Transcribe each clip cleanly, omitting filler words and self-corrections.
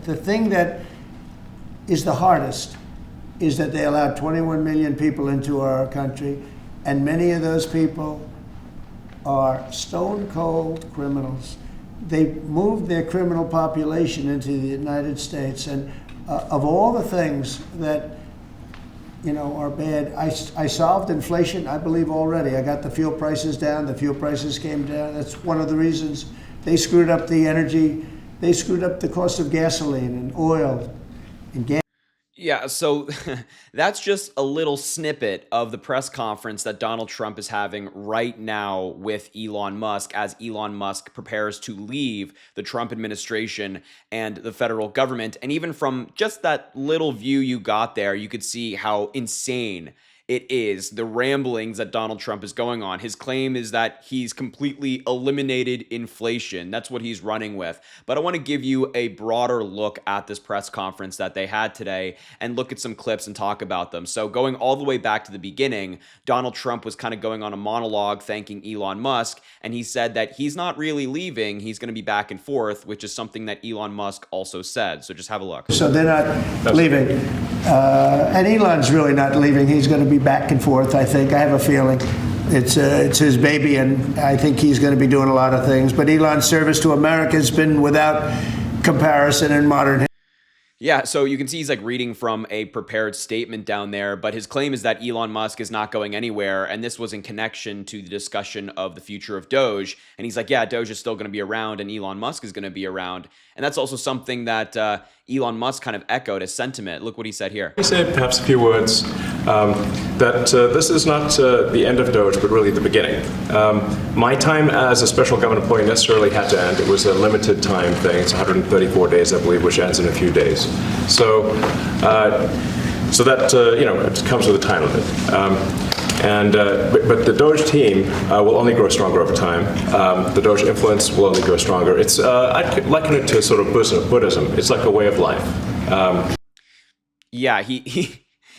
the thing that is the hardest is that they allowed 21 million people into our country, and many of those people are stone cold criminals. They moved their criminal population into the United States, and of all the things that are bad, I solved inflation, I believe, already. I got the fuel prices down. The fuel prices came down. That's one of the reasons. They screwed up the energy. They screwed up the cost of gasoline and oil and gas. Yeah, so that's just a little snippet of the press conference that Donald Trump is having right now with Elon Musk as Elon Musk prepares to leave the Trump administration and the federal government. And even from just that little view you got there, you could see how insane it is, the ramblings that Donald Trump is going on. His claim is that he's completely eliminated inflation. That's what he's running with. But I want to give you a broader look at this press conference that they had today and look at some clips and talk about them. So going all the way back to the beginning, Donald Trump was kind of going on a monologue thanking Elon Musk, and he said that he's not really leaving. He's going to be back and forth, which is something that Elon Musk also said. So just have a look. So they're not leaving. And Elon's really not leaving. He's going to be back and forth, I think. I have a feeling. It's his baby, and I think he's going to be doing a lot of things. But Elon's service to America has been without comparison in modern history. Yeah, so you can see he's like reading from a prepared statement down there, but his claim is that Elon Musk is not going anywhere, and this was in connection to the discussion of the future of Doge. And he's like, yeah, Doge is still going to be around, and Elon Musk is going to be around. And that's also something that Elon Musk kind of echoed as sentiment. Look what he said here. He said perhaps a few words that this is not the end of Doge, but really the beginning. My time as a special government employee necessarily had to end. It was a limited time thing. It's 134 days, I believe, which ends in a few days. So that it comes with a time limit. But the Doge team will only grow stronger over time. The Doge influence will only grow stronger. It's I'd liken it to sort of Buddhism. It's like a way of life. Yeah,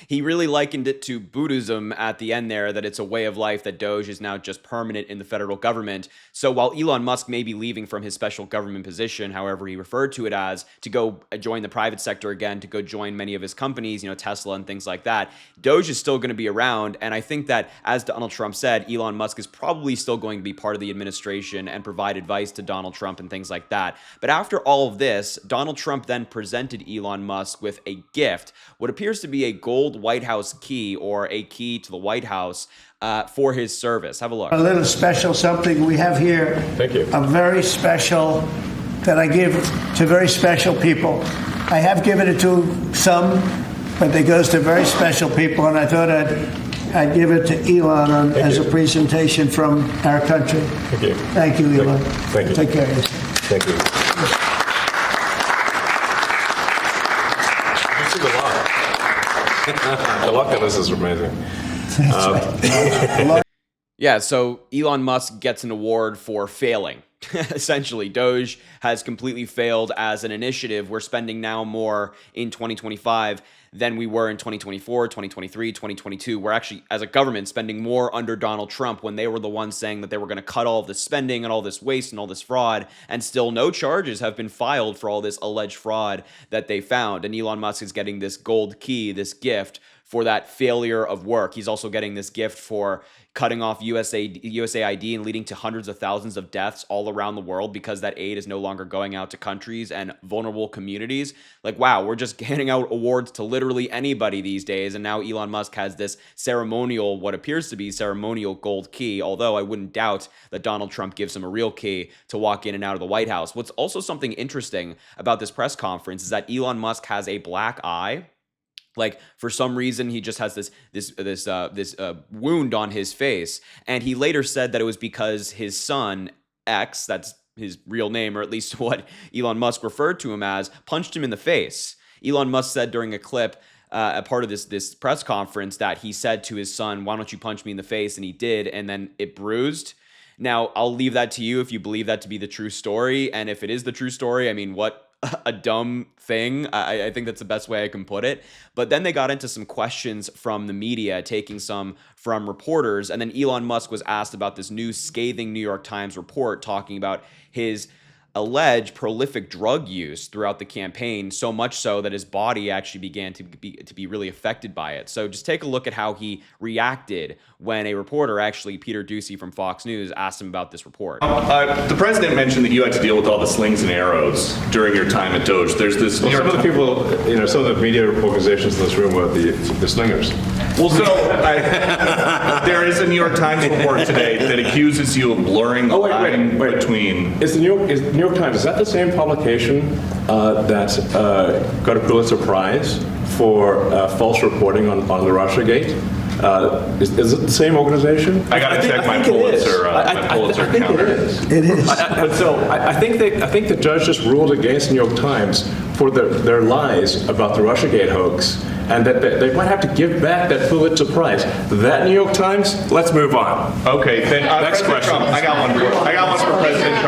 he really likened it to Buddhism at the end there, that it's a way of life, that Doge is now just permanent in the federal government. So while Elon Musk may be leaving from his special government position, however he referred to it as, to go join the private sector again, to go join many of his companies, Tesla and things like that, Doge is still going to be around. And I think that, as Donald Trump said, Elon Musk is probably still going to be part of the administration and provide advice to Donald Trump and things like that. But after all of this, Donald Trump then presented Elon Musk with a gift, what appears to be a gold White House key, or a key to the White House for his service. Have a look. A little special something we have here. Thank you. A very special that I give to very special people. I have given it to some, but it goes to very special people, and I thought I'd give it to Elon as a presentation from our country. Thank you. Thank you, Elon. Thank you. Take care of yourself. Thank you. This is a lot. The luck of this is amazing. Yeah, so Elon Musk gets an award for failing. Essentially, Doge has completely failed as an initiative. We're spending now more in 2025 than we were in 2024, 2023, 2022. We're actually, as a government, spending more under Donald Trump, when they were the ones saying that they were going to cut all of this spending and all this waste and all this fraud, and still no charges have been filed for all this alleged fraud that they found. And Elon Musk is getting this gold key, this gift for that failure of work. He's also getting this gift for cutting off USAID and leading to hundreds of thousands of deaths all around the world because that aid is no longer going out to countries and vulnerable communities. Like, wow, we're just handing out awards to literally anybody these days. And now Elon Musk has this ceremonial, what appears to be ceremonial gold key, although I wouldn't doubt that Donald Trump gives him a real key to walk in and out of the White House. What's also something interesting about this press conference is that Elon Musk has a black eye. Like, for some reason, he just has this wound on his face. And he later said that it was because his son, X, that's his real name, or at least what Elon Musk referred to him as, punched him in the face. Elon Musk said during a clip, a part of this press conference, that he said to his son, "Why don't you punch me in the face?" And he did, and then it bruised. Now, I'll leave that to you if you believe that to be the true story. And if it is the true story, I mean, what a dumb thing. I think that's the best way I can put it. But then they got into some questions from the media, taking some from reporters. And then Elon Musk was asked about this new scathing New York Times report talking about his alleged prolific drug use throughout the campaign, so much so that his body actually began to be really affected by it. So just take a look at how he reacted when a reporter, actually Peter Doocy from Fox News, asked him about this report. The president mentioned that you had to deal with all the slings and arrows during your time at Doge. There's this. Well, some of the people, some of the media organizations in this room were the slingers. Well, so there is a New York Times report today that accuses you of blurring the line between. Is the New York Times, is that the same publication that got a Pulitzer Prize for false reporting on the Russiagate? Is it the same organization? I got to check my Pulitzer counter. It is. I think the judge just ruled against New York Times for their lies about the Russiagate hoax, and that they might have to give back that Pulitzer Prize. That New York Times. Let's move on. Okay, then Next President question. Trump. I got one for President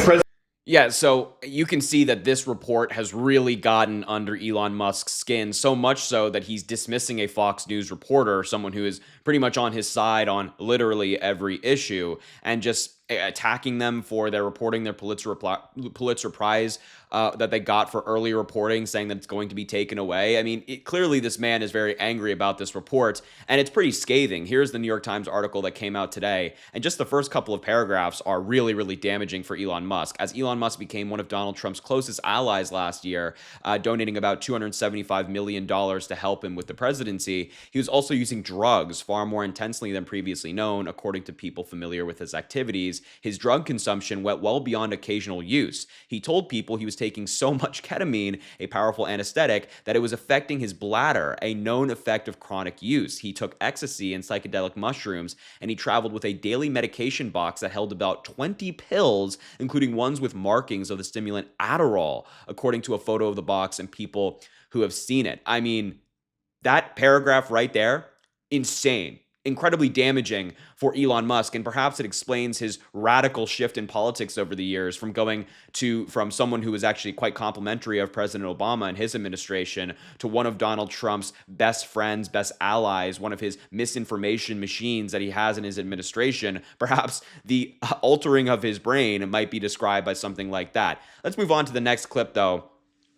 Trump. Yeah, so you can see that this report has really gotten under Elon Musk's skin, so much so that he's dismissing a Fox News reporter, someone who is pretty much on his side on literally every issue, and just attacking them for their reporting their Pulitzer Prize that they got for early reporting, saying that it's going to be taken away. I mean, clearly this man is very angry about this report, and it's pretty scathing. Here's the New York Times article that came out today, and just the first couple of paragraphs are really, really damaging for Elon Musk. As Elon Musk became one of Donald Trump's closest allies last year, donating about $275 million to help him with the presidency, he was also using drugs far more intensely than previously known, according to people familiar with his activities. His drug consumption went well beyond occasional use. He told people he was taking so much ketamine, a powerful anesthetic, that it was affecting his bladder, a known effect of chronic use. He took ecstasy and psychedelic mushrooms, and he traveled with a daily medication box that held about 20 pills, including ones with markings of the stimulant Adderall, according to a photo of the box and people who have seen it. I mean, that paragraph right there, insane. Incredibly damaging for Elon Musk, and perhaps it explains his radical shift in politics over the years from someone who was actually quite complimentary of President Obama and his administration to one of Donald Trump's best friends, best allies, one of his misinformation machines that he has in his administration. Perhaps the altering of his brain might be described by something like that. Let's move on to the next clip, though,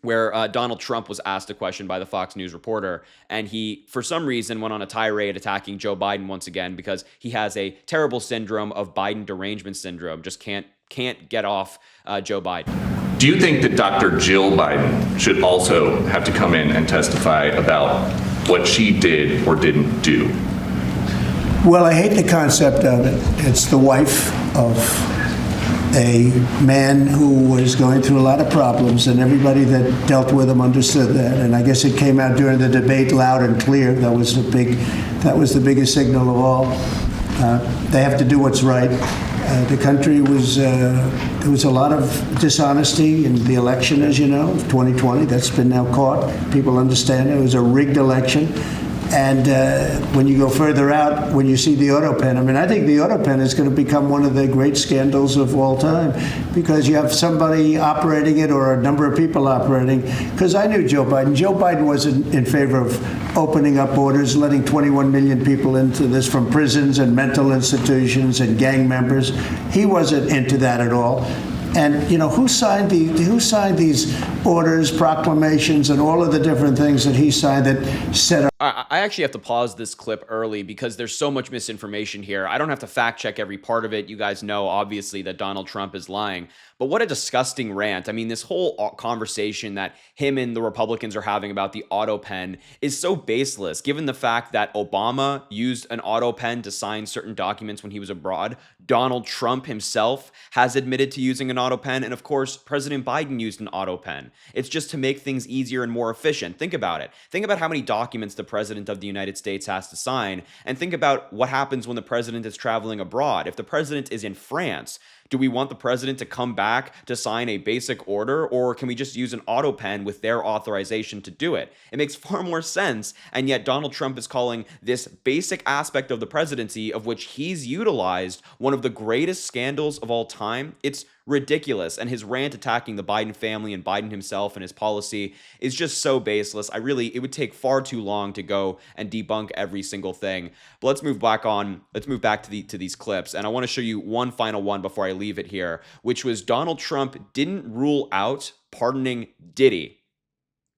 where Donald Trump was asked a question by the Fox News reporter, and he, for some reason, went on a tirade attacking Joe Biden once again because he has a terrible syndrome of Biden derangement syndrome, just can't get off Joe Biden. Do you think that Dr. Jill Biden should also have to come in and testify about what she did or didn't do? Well, I hate the concept of it. It's the wife of a man who was going through a lot of problems, and everybody that dealt with him understood that. And I guess it came out during the debate loud and clear. That was the biggest signal of all. They have to do what's right. The country was there was a lot of dishonesty in the election, as you know, of 2020. That's been now caught. People understand it was a rigged election. And when you go further out, when you see the autopen, I mean, I think the autopen is going to become one of the great scandals of all time, because you have somebody operating it or a number of people operating. Because I knew Joe Biden. Joe Biden wasn't in favor of opening up borders, letting 21 million people into this from prisons and mental institutions and gang members. He wasn't into that at all. And who signed these orders, proclamations, and all of the different things that he signed that set up? I actually have to pause this clip early because there's so much misinformation here. I don't have to fact check every part of it. You guys know, obviously, that Donald Trump is lying. But what a disgusting rant. I mean, this whole conversation that him and the Republicans are having about the autopen is so baseless, given the fact that Obama used an autopen to sign certain documents when he was abroad. Donald Trump himself has admitted to using an autopen. And of course, President Biden used an autopen. It's just to make things easier and more efficient. Think about it. Think about how many documents the President of the United States has to sign. And think about what happens when the President is traveling abroad. If the President is in France, do we want the president to come back to sign a basic order, or can we just use an autopen with their authorization to do it? It makes far more sense, and yet Donald Trump is calling this basic aspect of the presidency, of which he's utilized, one of the greatest scandals of all time. It's ridiculous, and his rant attacking the Biden family and Biden himself and his policy is just so baseless. It would take far too long to go and debunk every single thing. But let's move back to these clips, and I want to show you one final one before I leave leave it here, which was Donald Trump didn't rule out pardoning Diddy.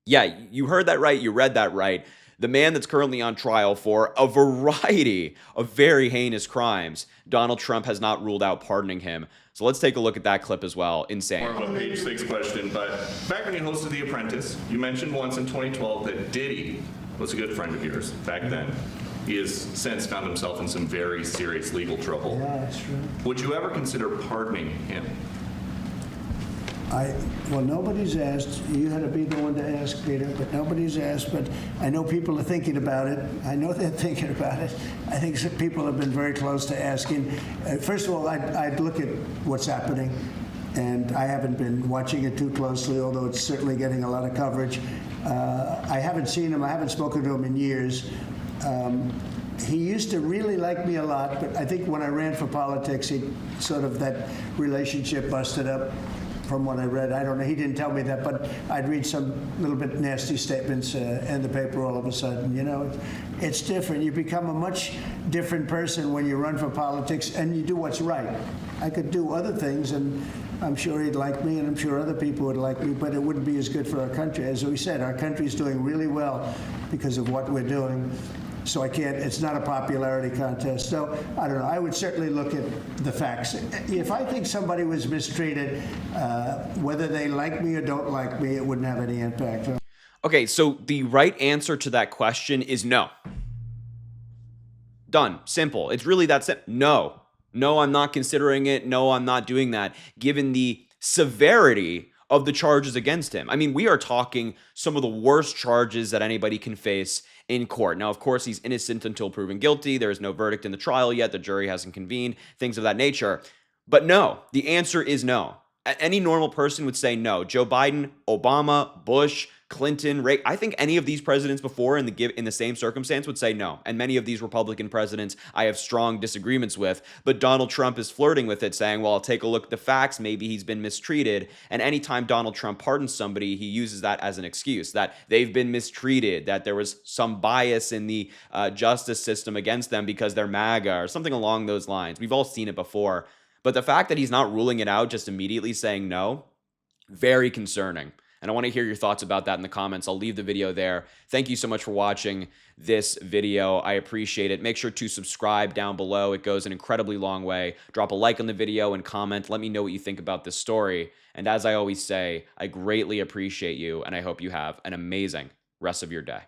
Yeah, you heard that right. You read that right. The man that's currently on trial for a variety of very heinous crimes, Donald Trump has not ruled out pardoning him. So let's take a look at that clip as well. Insane. More of a page 6 question, but back when you hosted The Apprentice, you mentioned once in 2012 that Diddy was a good friend of yours back then. He has since found himself in some very serious legal trouble. Yeah, that's true. Would you ever consider pardoning him? Well, nobody's asked. You had to be the one to ask, Peter, but nobody's asked. But I know people are thinking about it. I know they're thinking about it. I think some people have been very close to asking. First of all, I'd look at what's happening, and I haven't been watching it too closely, although it's certainly getting a lot of coverage. I haven't seen him. I haven't spoken to him in years. He used to really like me a lot, but I think when I ran for politics, that relationship busted up. From what I read, I don't know. He didn't tell me that, but I'd read some little bit nasty statements in the paper all of a sudden. It's different. You become a much different person when you run for politics and you do what's right. I could do other things, and I'm sure he'd like me, and I'm sure other people would like me, but it wouldn't be as good for our country. As we said, our country's doing really well because of what we're doing. So it's not a popularity contest. So I don't know. I would certainly look at the facts. If I think somebody was mistreated, whether they like me or don't like me, it wouldn't have any impact. Okay, so the right answer to that question is no. Done. Simple. It's really that simple. No. No, I'm not considering it. No, I'm not doing that. Given the severity of the charges against him. I mean, we are talking some of the worst charges that anybody can face in court. Now, of course, he's innocent until proven guilty. There is no verdict in the trial yet. The jury hasn't convened, things of that nature. But no, the answer is no. Any normal person would say no. Joe Biden, Obama, Bush, Clinton, Ray, I think any of these presidents before in the same circumstance would say no. And many of these Republican presidents I have strong disagreements with. But Donald Trump is flirting with it, saying, well, I'll take a look at the facts. Maybe he's been mistreated. And anytime Donald Trump pardons somebody, he uses that as an excuse, that they've been mistreated, that there was some bias in the justice system against them because they're MAGA or something along those lines. We've all seen it before. But the fact that he's not ruling it out, just immediately saying no, very concerning. And I want to hear your thoughts about that in the comments. I'll leave the video there. Thank you so much for watching this video. I appreciate it. Make sure to subscribe down below. It goes an incredibly long way. Drop a like on the video and comment. Let me know what you think about this story. And as I always say, I greatly appreciate you, and I hope you have an amazing rest of your day.